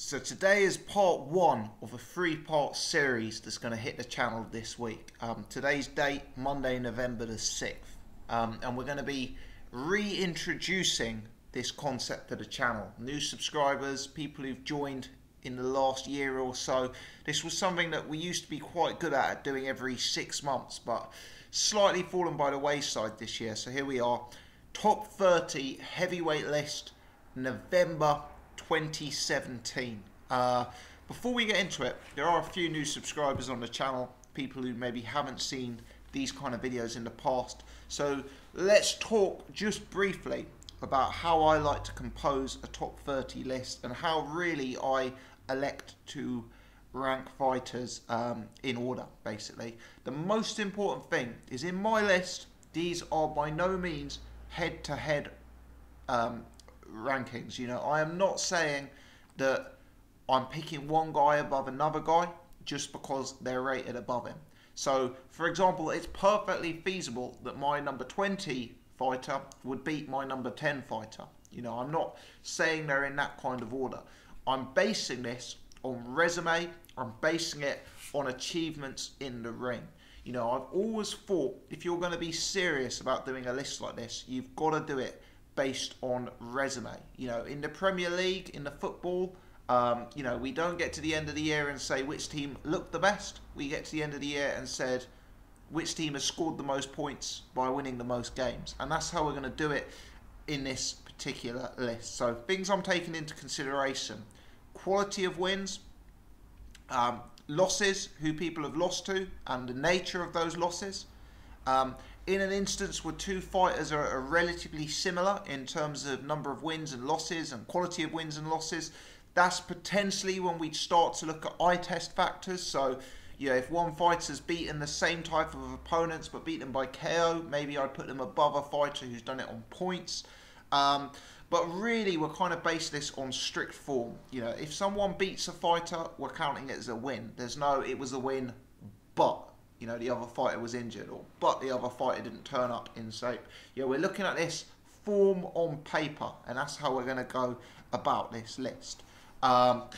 So today is part one of a three-part series that's going to hit the channel this week. Today's date, Monday, November the 6th. And we're going to be reintroducing this concept to the channel. New subscribers, people who've joined in the last year or so. This was something that we used to be quite good at doing every 6 months, but slightly fallen by the wayside this year. So here we are, top 30 heavyweight list, November 2017. Before we get into it, there are a few new subscribers on the channel, people who maybe haven't seen these kind of videos in the past. So let's talk just briefly about how I like to compose a top 30 list and how really I elect to rank fighters in order, basically. The most important thing is in my list, these are by no means head-to-head rankings. You know, I am not saying that I'm picking one guy above another guy just because they're rated above him. So, for example, it's perfectly feasible that my number 20 fighter would beat my number 10 fighter. You know, I'm not saying they're in that kind of order. I'm basing this on resume. I'm basing it on achievements in the ring. You know, I've always thought if you're going to be serious about doing a list like this, you've got to do it based on resume. You know, in the Premier League, in the football, you know, we don't get to the end of the year and say which team looked the best. We get to the end of the year and said which team has scored the most points by winning the most games. And that's how we're going to do it in this particular list. So things I'm taking into consideration: quality of wins, losses, who people have lost to, and the nature of those losses. In an instance where two fighters are relatively similar in terms of number of wins and losses and quality of wins and losses, that's potentially when we start to look at eye test factors. So, you know, if one fighter's beaten the same type of opponents but beaten by KO, maybe I'd put them above a fighter who's done it on points. But really, we're kind of based this on strict form. You know, if someone beats a fighter, we're counting it as a win. There's no, it was a win, but, you know, the other fighter was injured, or but the other fighter didn't turn up in shape. You know, we're looking at this form on paper, and that's how we're going to go about this list. You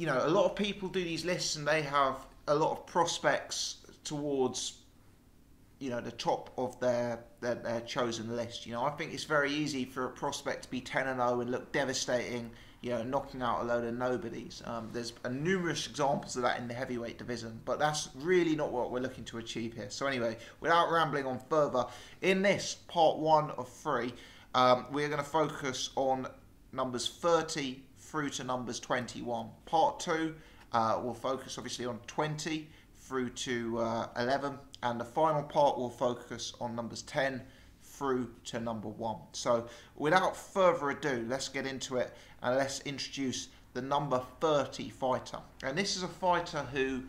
know, a lot of people do these lists and they have a lot of prospects towards, you know, the top of their chosen list. You know, I think it's very easy for a prospect to be 10-0 and look devastating, you know, knocking out a load of nobodies. There's numerous examples of that in the heavyweight division, but that's really not what we're looking to achieve here. So anyway, without rambling on further, in this part one of 3, we're going to focus on numbers 30 through to numbers 21. Part 2 will focus obviously on 20 through to 11, and the final part will focus on numbers 10 through to number 1. So without further ado, let's get into it and let's introduce the number 30 fighter. And this is a fighter who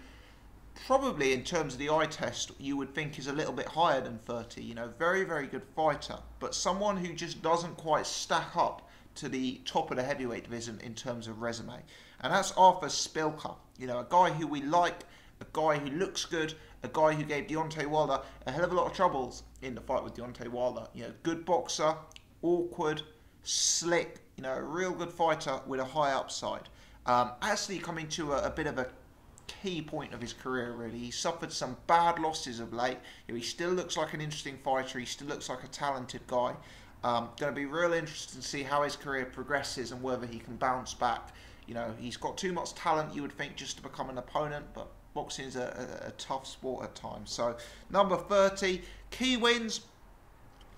probably in terms of the eye test you would think is a little bit higher than 30. You know, very, very good fighter, but someone who just doesn't quite stack up to the top of the heavyweight division in terms of resume. And that's Arturs Szpilka. You know, a guy who we like, a guy who looks good, a guy who gave Deontay Wilder a hell of a lot of troubles in the fight with Deontay Wilder. You know, good boxer, awkward, slick, you know, a real good fighter with a high upside. Actually coming to a bit of a key point of his career, really. He suffered some bad losses of late. You know, he still looks like an interesting fighter. He still looks like a talented guy. Going to be real interesting to see how his career progresses and whether he can bounce back. You know, he's got too much talent, you would think, just to become an opponent, but boxing is a tough sport at times. So, number 30, key wins,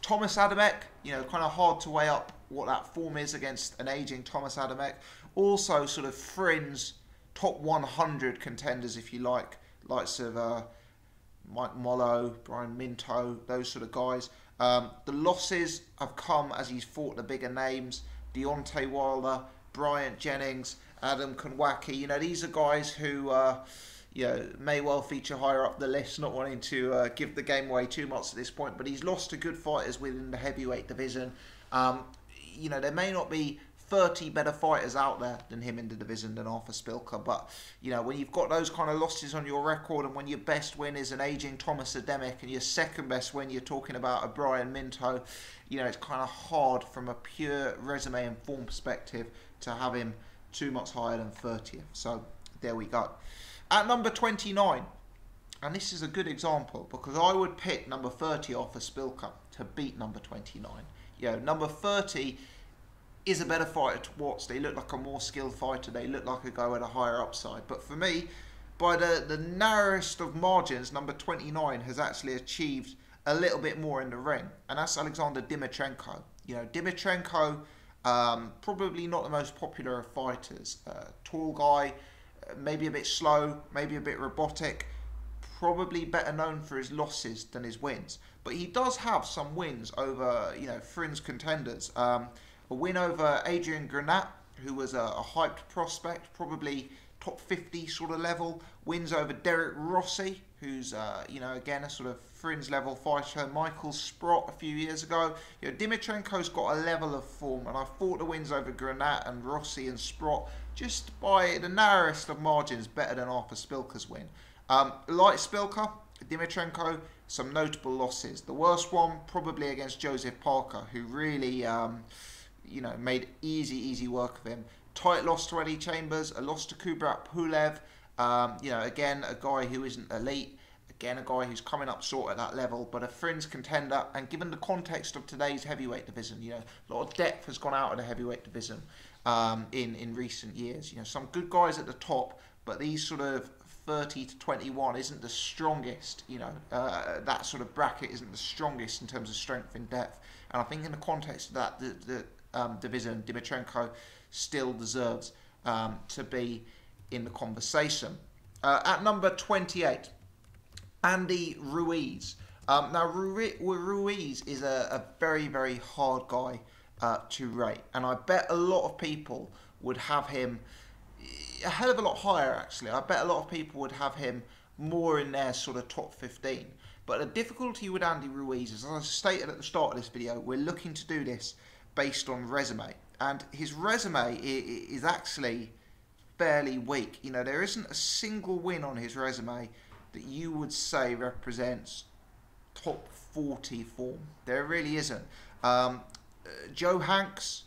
Thomas Adamek. You know, kind of hard to weigh up what that form is against an aging Thomas Adamek. Also, sort of fringe top 100 contenders, if you like, likes of Mike Mollo, Brian Minto, those sort of guys. The losses have come as he's fought the bigger names: Deontay Wilder, Bryant Jennings, Adam Konwacki. You know, these are guys who you know, may well feature higher up the list, not wanting to give the game away too much at this point, but he's lost to good fighters within the heavyweight division. You know, there may not be 30 better fighters out there than him in the division than Arthur Szpilka. But, you know, when you've got those kind of losses on your record, and when your best win is an aging Thomas Dereck, and your second best win you're talking about a Brian Minto, you know, it's kind of hard from a pure resume and form perspective to have him too much higher than 30th. So there we go. At number 29, and this is a good example because I would pick number 30 Arthur Szpilka to beat number 29. You know, number 30 is a better fighter to watch. They look like a more skilled fighter. They look like a guy with a higher upside. But for me, by the narrowest of margins, number 29 has actually achieved a little bit more in the ring. And that's Alexander Dimitrenko. You know, Dimitrenko, probably not the most popular of fighters. Tall guy, maybe a bit slow, maybe a bit robotic. Probably better known for his losses than his wins. But he does have some wins over, you know, fringe contenders. A win over Adrian Granat, who was a hyped prospect, probably top 50 sort of level. Wins over Dereck Rossi, who's, you know, again, a sort of fringe level fighter. Michael Sprott a few years ago. You know, Dimitrenko's got a level of form, and I thought the wins over Granat and Rossi and Sprott, just by the narrowest of margins, better than Arthur Szpilka's win. Like Szpilka, Dimitrenko, some notable losses. The worst one, probably against Joseph Parker, who really... you know, made easy work of him. Tight loss to Eddie Chambers, a loss to Kubrat Pulev. You know, again, a guy who isn't elite. Again, a guy who's coming up short at that level, but a fringe contender. And given the context of today's heavyweight division, you know, a lot of depth has gone out of the heavyweight division in recent years. You know, some good guys at the top, but these sort of 30 to 21 isn't the strongest. You know, that sort of bracket isn't the strongest in terms of strength and depth. And I think in the context of that, the division, Dimitrenko still deserves to be in the conversation. At number 28, Andy Ruiz. Now, Ruiz is a very hard guy to rate, and I bet a lot of people would have him a hell of a lot higher, actually. I bet a lot of people would have him more in their sort of top 15. But the difficulty with Andy Ruiz is, as I stated at the start of this video, we're looking to do this based on resume, and his resume is actually fairly weak. You know, there isn't a single win on his resume that you would say represents top 40 form. There really isn't. Joe Hanks,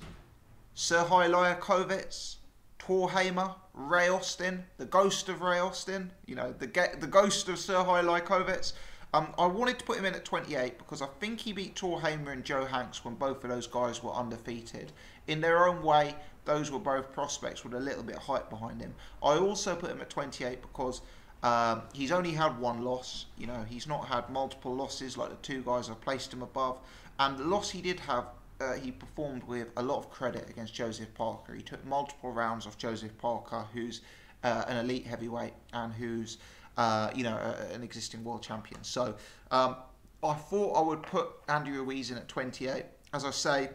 Serhij Ljakovic, Tor Hamer, Ray Austin, the ghost of Ray Austin, you know, the ghost of Serhij Ljakovic. I wanted to put him in at 28 because I think he beat Tor Hamer and Joe Hanks when both of those guys were undefeated. In their own way, those were both prospects with a little bit of hype behind him. I also put him at 28 because he's only had one loss. You know, he's not had multiple losses like the two guys I've placed him above. And the loss he did have, he performed with a lot of credit against Joseph Parker. He took multiple rounds off Joseph Parker, who's an elite heavyweight and who's you know, an existing world champion. So I thought I would put Andy Ruiz in at 28. As I say,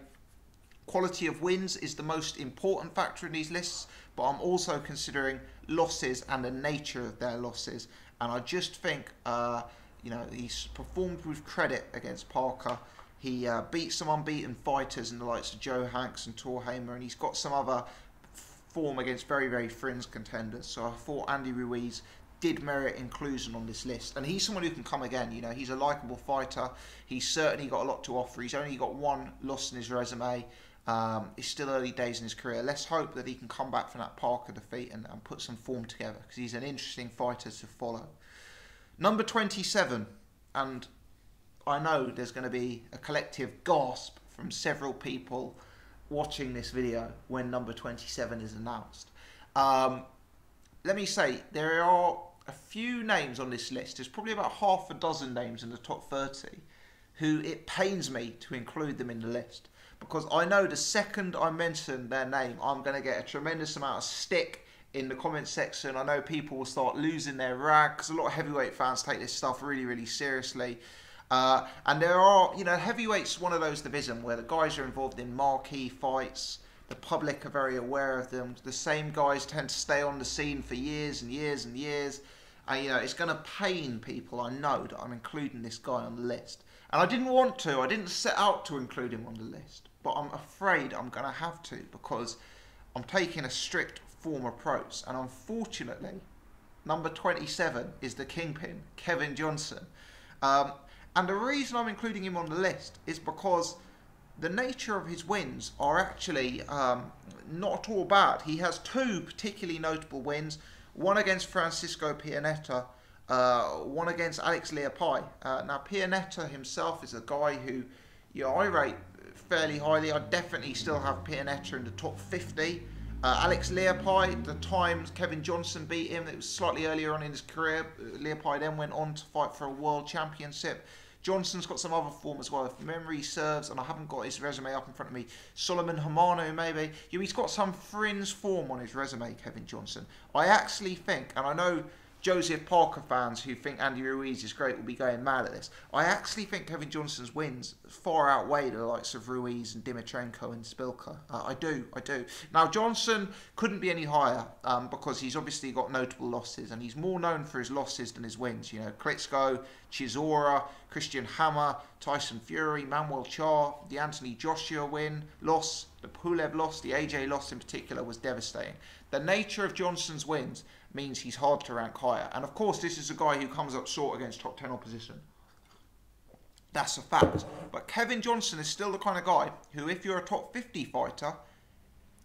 quality of wins is the most important factor in these lists, but I'm also considering losses and the nature of their losses. And I just think, you know, he's performed with credit against Parker. He beat some unbeaten fighters in the likes of Joe Hanks and Tor Hamer, and he's got some other form against very fringe contenders. So I thought Andy Ruiz did merit inclusion on this list, and he's someone who can come again. You know, he's a likeable fighter. He's certainly got a lot to offer. He's only got one loss in his resume. It's still early days in his career. Let's hope that he can come back from that Parker defeat and put some form together, because he's an interesting fighter to follow. Number 27, and I know there's going to be a collective gasp from several people watching this video when number 27 is announced. Let me say, there are a few names on this list. There's probably about half a dozen names in the top 30 who it pains me to include them in the list, because I know the second I mention their name, I'm going to get a tremendous amount of stick in the comment section. I know people will start losing their rag, because a lot of heavyweight fans take this stuff really seriously. And there are, you know, heavyweight's one of those divisions where the guys are involved in marquee fights. The public are very aware of them. The same guys tend to stay on the scene for years and years and years. And, you know, it's going to pain people, I know, that I'm including this guy on the list. And I didn't want to. I didn't set out to include him on the list. But I'm afraid I'm going to have to, because I'm taking a strict form approach. And unfortunately, number 27 is the kingpin, Kevin Johnson. And the reason I'm including him on the list is because the nature of his wins are actually not at all bad. He has two particularly notable wins. One against Francisco Pianetta, one against Alex Leapai. Now, Pianetta himself is a guy who, I rate fairly highly. I definitely still have Pianetta in the top 50. Alex Leapai, the times Kevin Johnson beat him, it was slightly earlier on in his career. Leapai then went on to fight for a world championship. Johnson's got some other form as well, if memory serves, and I haven't got his resume up in front of me. Solomon Hamano, maybe. He's got some fringe form on his resume, Kevin Johnson. I actually think, and I know Joseph Parker fans who think Andy Ruiz is great will be going mad at this. I actually think Kevin Johnson's wins far outweigh the likes of Ruiz and Dimitrenko and Szpilka. I do. Now, Johnson couldn't be any higher because he's obviously got notable losses, and he's more known for his losses than his wins. Klitschko, Chisora, Christian Hammer, Tyson Fury, Manuel Charr, the Anthony Joshua loss, the Pulev loss, the AJ loss in particular was devastating. The nature of Johnson's wins means he's hard to rank higher. And of course, this is a guy who comes up short against top 10 opposition. That's a fact. But Kevin Johnson is still the kind of guy who, if you're a top 50 fighter,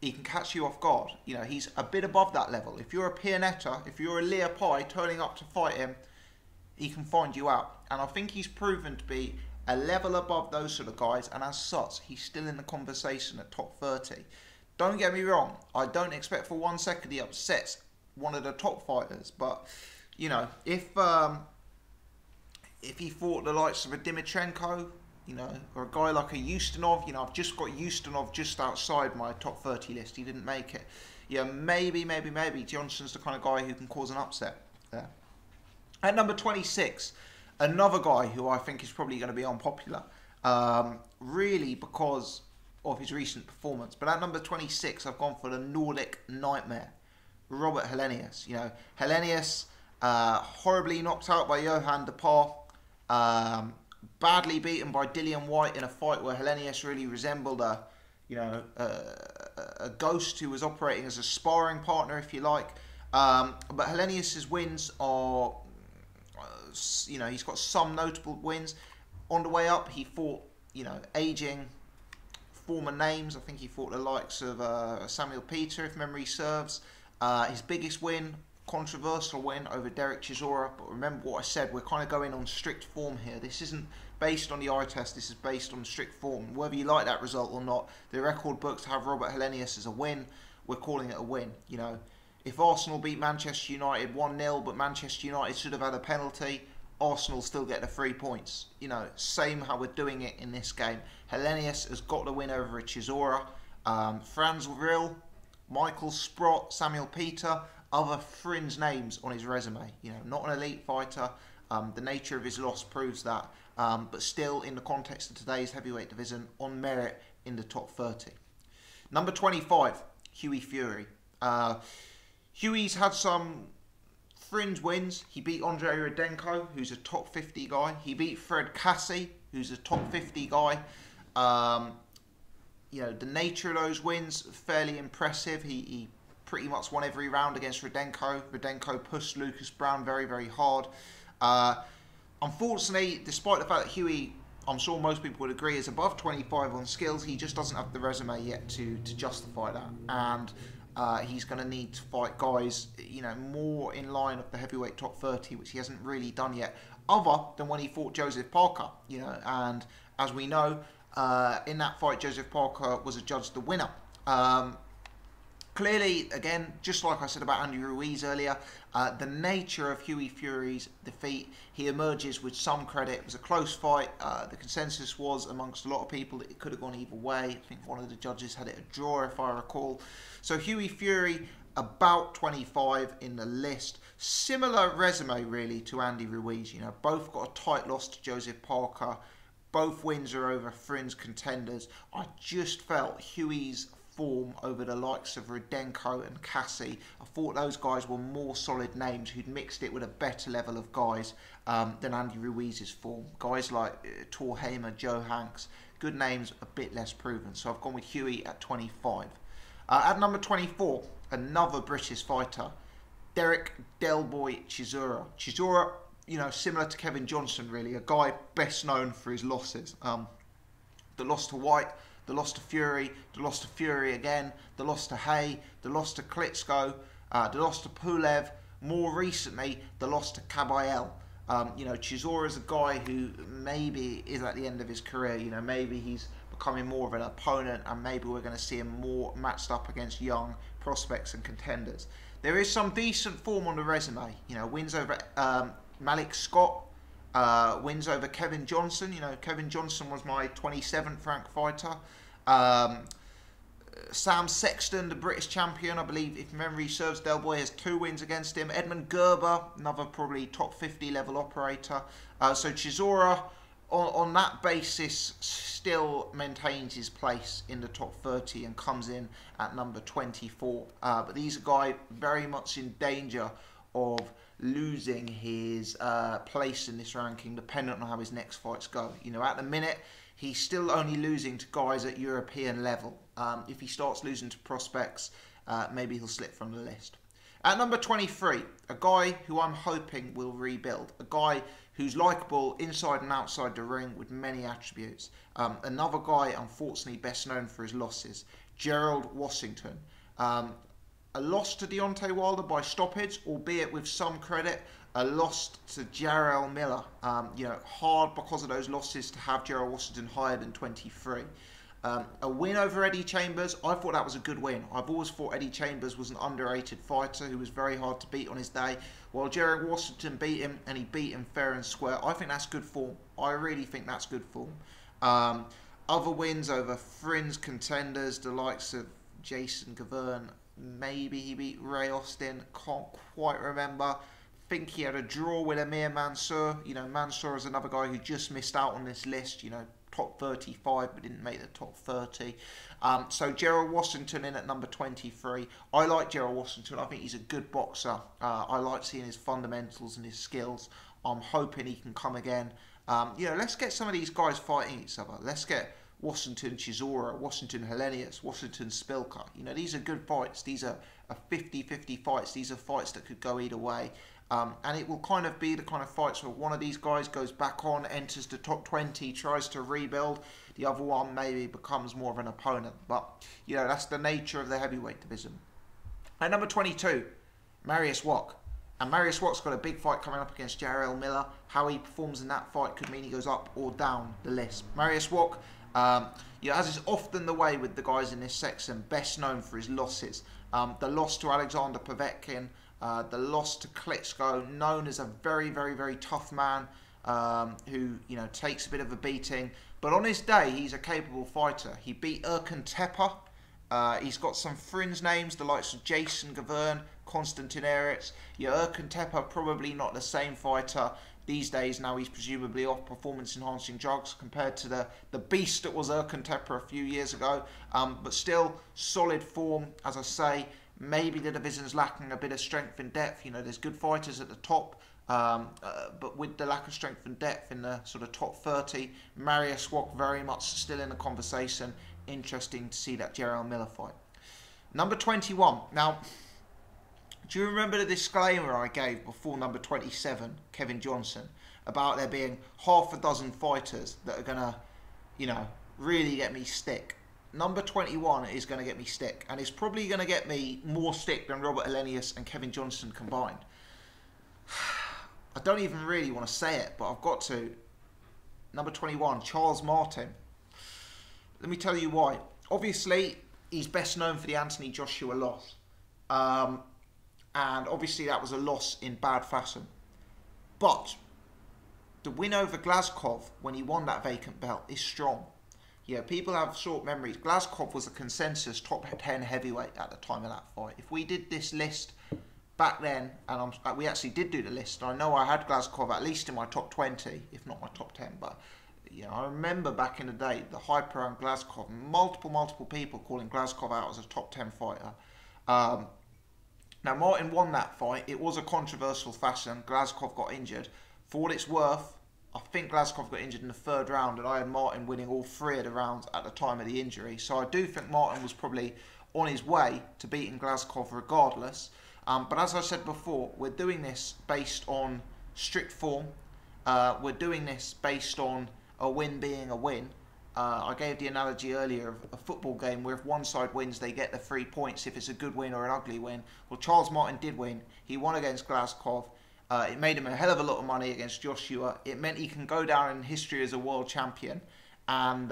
he can catch you off guard. He's a bit above that level. If you're a Pianetta, if you're a Leapai turning up to fight him, he can find you out. And I think he's proven to be a level above those sort of guys. And as such, he's still in the conversation at top 30. Don't get me wrong. I don't expect for 1 second he upsets one of the top fighters, but if he fought the likes of a Dimitrenko, or a guy like a Ustinov, I've just got Ustinov just outside my top 30 list. He didn't make it. Maybe Johnson's the kind of guy who can cause an upset there. At number 26, another guy who I think is probably going to be unpopular, really because of his recent performance. But at number 26, I've gone for the Nordic Nightmare, Robert Helenius. Helenius, horribly knocked out by Johan de Par, badly beaten by Dillian White in a fight where Helenius really resembled a ghost who was operating as a sparring partner, if you like. But Helenius's wins are, he's got some notable wins. On the way up, he fought, aging former names. I think he fought the likes of Samuel Peter, if memory serves. His biggest win, controversial win over Dereck Chisora. But remember what I said, we're kind of going on strict form here. This isn't based on the eye test, this is based on strict form. Whether you like that result or not, the record books have Robert Helenius as a win. We're calling it a win. If Arsenal beat Manchester United 1-0, but Manchester United should have had a penalty, Arsenal still get the 3 points. Same how we're doing it in this game. Helenius has got the win over Chisora. Franz Rill, Michael Sprott, Samuel Peter, other fringe names on his resume. Not an elite fighter. The nature of his loss proves that. But still, in the context of today's heavyweight division, on merit in the top 30. Number 25, Hughie Fury. Hughie's had some fringe wins. He beat Andre Rudenko, who's a top 50 guy. He beat Fred Cassie, who's a top 50 guy. The nature of those wins, fairly impressive. He pretty much won every round against Rudenko. Rudenko pushed Lucas Brown very, very hard. Unfortunately, despite the fact that Hughie, I'm sure most people would agree, is above 25 on skills, he just doesn't have the resume yet to justify that. And he's going to need to fight guys, more in line of the heavyweight top 30, which he hasn't really done yet, other than when he fought Joseph Parker, and as we know, in that fight, Joseph Parker was adjudged the winner. Clearly, again, just like I said about Andy Ruiz earlier, the nature of Hughie Fury's defeat, he emerges with some credit. It was a close fight. The consensus was amongst a lot of people that it could have gone either way. I think one of the judges had it a draw, if I recall. So Hughie Fury, about 25 in the list. Similar resume, really, to Andy Ruiz. Both got a tight loss to Joseph Parker. Both wins are over fringe contenders. I just felt Hughie's form over the likes of Rudenko and Cassie. I thought those guys were more solid names who'd mixed it with a better level of guys than Andy Ruiz's form. Guys like Torheimer, Joe Hanks, good names, a bit less proven. So I've gone with Hughie at 25. At number 24, another British fighter, Dereck Delboy Chisora. Chisora, you know, similar to Kevin Johnson, really, a guy best known for his losses. The loss to White, the loss to Fury, the loss to Fury again, the loss to Hay, the loss to Klitschko, the loss to Pulev, more recently, the loss to Kabayel. You know, Chisora is a guy who maybe is at the end of his career. You know, maybe he's becoming more of an opponent, and maybe we're going to see him more matched up against young prospects and contenders. There is some decent form on the resume. You know, wins over Malik Scott, wins over Kevin Johnson. You know, Kevin Johnson was my 27th ranked fighter. Sam Sexton, the British champion, I believe, if memory serves, Delboy has 2 wins against him. Edmund Gerber, another probably top 50 level operator. So Chisora, on that basis, still maintains his place in the top 30 and comes in at number 24. But these are guys very much in danger of losing his place in this ranking, dependent on how his next fights go. You know, at the minute, he's still only losing to guys at European level. If he starts losing to prospects, maybe he'll slip from the list. At number 23, a guy who I'm hoping will rebuild. A guy who's likeable inside and outside the ring with many attributes. Another guy, unfortunately, best known for his losses. Gerald Washington. A loss to Deontay Wilder by stoppage, albeit with some credit. A loss to Jarrell Miller. You know, hard because of those losses to have Gerald Washington higher than 23. A win over Eddie Chambers, I thought that was a good win. I've always thought Eddie Chambers was an underrated fighter who was very hard to beat on his day. While Gerald Washington beat him, and he beat him fair and square, I think that's good form. I really think that's good form. Other wins over fringe contenders, the likes of Jason Gavern, maybe he beat Ray Austin, can't quite remember. Think he had a draw with Amir Mansour. You know, Mansour is another guy who just missed out on this list, you know, top 35 but didn't make the top 30. So Gerald Washington in at number 23. I like Gerald Washington. I think he's a good boxer. I like seeing his fundamentals and his skills. I'm hoping he can come again. You know, let's get some of these guys fighting each other. Let's get Washington Chisora, Washington Helenius, Washington Szpilka. You know, these are good fights. These are 50-50 fights. These are fights that could go either way. And it will kind of be the kind of fights where one of these guys goes back on, enters the top 20, tries to rebuild. The other one maybe becomes more of an opponent. But, you know, that's the nature of the heavyweight division. At number 22, Mariusz Wach. And Mariusz Wach's got a big fight coming up against Jarrell Miller. How he performs in that fight could mean he goes up or down the list. Mariusz Wach, you know, as is often the way with the guys in this section, best known for his losses. The loss to Alexander Povetkin, the loss to Klitschko, known as a very, very, very tough man who, you know, takes a bit of a beating. But on his day, he's a capable fighter. He beat Erkan Tepe. He's got some fringe names, the likes of Jason Gavern, Konstantin Eretz. Yeah, Erkan Tepe, probably not the same fighter these days. Now he's presumably off performance-enhancing drugs compared to the beast that was Erkan Tepe a few years ago. But still, solid form, as I say. Maybe the division's lacking a bit of strength and depth. You know, there's good fighters at the top, but with the lack of strength and depth in the sort of top 30, Mariusz Wach very much still in the conversation. Interesting to see that Jarrell Miller fight. Number 21. Now, do you remember the disclaimer I gave before number 27, Kevin Johnson, about there being half a dozen fighters that are going to, you know, really get me stick? Number 21 is going to get me stick, and it's probably going to get me more stick than Robert Helenius and Kevin Johnson combined. I don't even really want to say it, but I've got to. Number 21, Charles Martin. Let me tell you why. Obviously, he's best known for the Anthony Joshua loss. And obviously that was a loss in bad fashion. But the win over Glazkov when he won that vacant belt is strong. Yeah, people have short memories. Glazkov was a consensus top 10 heavyweight at the time of that fight. If we did this list back then, and we actually did do the list, I know I had Glazkov at least in my top 20, if not my top 10, but You know, I remember back in the day, the hype around Glazkov, multiple people calling Glazkov out as a top 10 fighter. Now, Martin won that fight. It was a controversial fashion. Glazkov got injured. For what it's worth, I think Glazkov got injured in the third round, and I had Martin winning all 3 of the rounds at the time of the injury. So I do think Martin was probably on his way to beating Glazkov regardless. But as I said before, we're doing this based on strict form. We're doing this based on a win being a win. I gave the analogy earlier of a football game where if one side wins, they get the 3 points if it's a good win or an ugly win. Well, Charles Martin did win. He won against Glazkov. It made him a hell of a lot of money against Joshua. It meant he can go down in history as a world champion. And,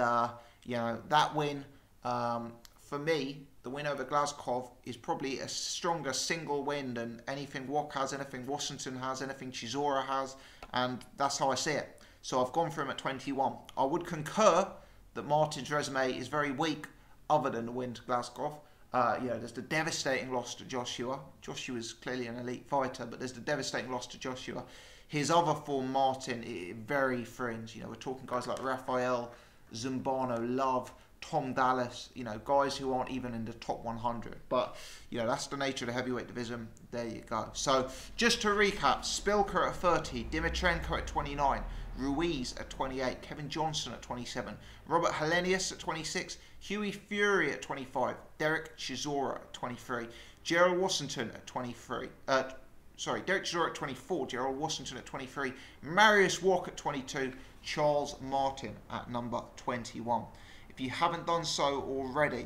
you know, that win, for me, the win over Glazkov is probably a stronger single win than anything Wach has, anything Washington has, anything Chisora has. And that's how I see it. So I've gone for him at 21. I would concur that Martin's resume is very weak other than the win to Glazkov. You know, there's the devastating loss to Joshua. Joshua's clearly an elite fighter, but there's the devastating loss to Joshua. His other form, Martin, very fringe. You know, we're talking guys like Rafael, Zumbano, Love, Tom Dallas, you know, guys who aren't even in the top 100. But, you know, that's the nature of the heavyweight division. There you go. So, just to recap, Szpilka at 30, Dimitrenko at 29, Ruiz at 28, Kevin Johnson at 27, Robert Helenius at 26, Hughie Fury at 25, Dereck Chisora at 23, Gerald Washington at 23, Dereck Chisora at 24, Gerald Washington at 23, Mariusz Wach at 22, Charles Martin at number 21. If you haven't done so already,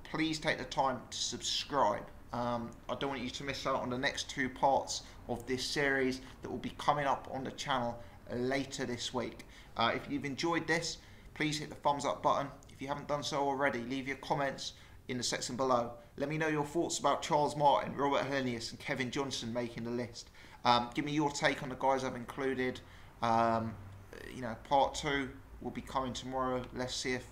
please take the time to subscribe. I don't want you to miss out on the next 2 parts of this series that will be coming up on the channel later this week. If you've enjoyed this, please hit the thumbs up button. If you haven't done so already, leave your comments in the section below. Let me know your thoughts about Charles Martin, Robert Helenius and Kevin Johnson making the list. Give me your take on the guys I've included. You know, part 2 will be coming tomorrow. Let's see if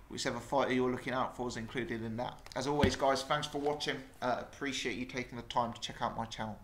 whichever fighter you're looking out for is included in that. As always, guys, thanks for watching. Appreciate you taking the time to check out my channel.